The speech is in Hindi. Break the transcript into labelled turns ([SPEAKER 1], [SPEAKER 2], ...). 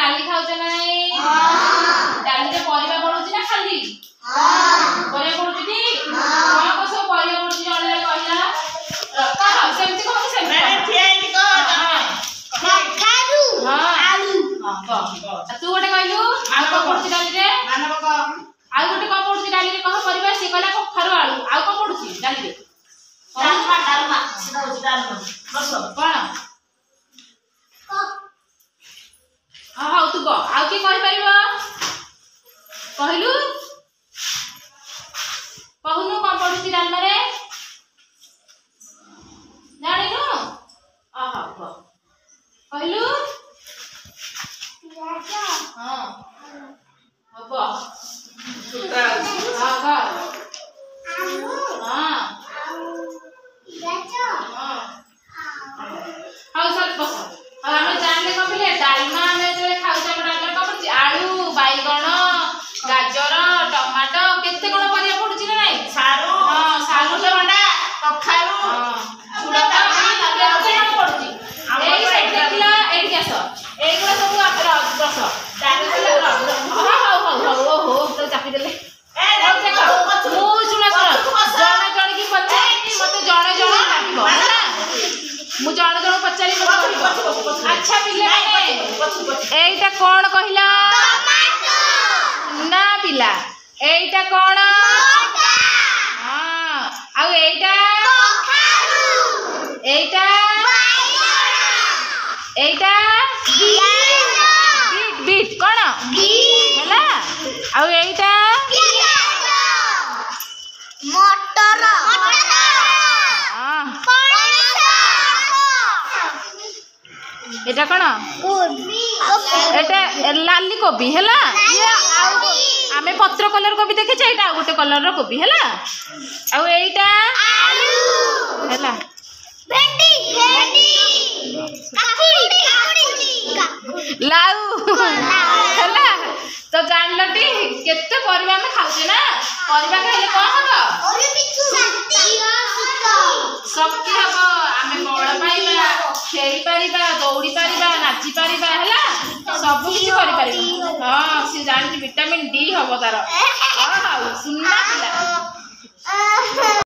[SPEAKER 1] डाली खाउछ ना नहीं डाली रे परिबा पडुची ना खाली परिबा पडुची नी कोन को सब परिबा पडुची जणे कहला कह सेमति कह सेमति मैं ठियाई को कखारू हां आलू हां कह तू गोटे कहलु आ को पडुची डाली रे मानव को आ गोटे को पडुची डाली रे कह परिबा से कहला कखारू आलू आ को पडुची डाली रे डालमा सीधा होची डालमा बस कोन हाँ तू कह आउ कि कहि परिबो कहलु कहनु कोन पडुची डालमा रे जानिनु आहा कह कहलु हां अब हां कह आलू हां हां सब बस हम जानले कहले डालमा में जे खाउछ डालमा कपड़ची आलू बैगण गाजर टमाटो केते कोन परिया पडुची ना नाही सारू हां सारू भंडा कखारू छुडका केते पडुची एई साइड देखला एई केस एई गुला सब आपन रस डालमा हां हां हां ओहो तो चापी देले ए देखो मु सुना जणे जणे की पचाई मते जणे जणे काटिबो हैला मु जण जण पचारी अच्छा पिले एटा कोन कहिला टमाटो ना पिला एटा कोन मोटा हां आ एटा कखारू एटा बैगण एटा बीट बीट कोन हैला आ एटा मटर मटर हां एटा कोन कोबी एटा लाली कोबी हैला आमे पत्र कलर कोबी देखे छै एटा गोटे कलर रो कोबी हैला आ एटा आलू हैला भेंडी भेंडी काकुड़ी काकुड़ी लाउ हैला तो जानलटी केते परिबा में खाउछे ना परिबा खाइले कोन हबो ओरे पिछु शक्ति हबो आमे बळ पाइबा खेली पारिबा दौड़ी पारिबा नाची पारिबा हैला सब किछ करि पारिबा हां से जानि विटामिन डी हबो तार हां सुनना पिला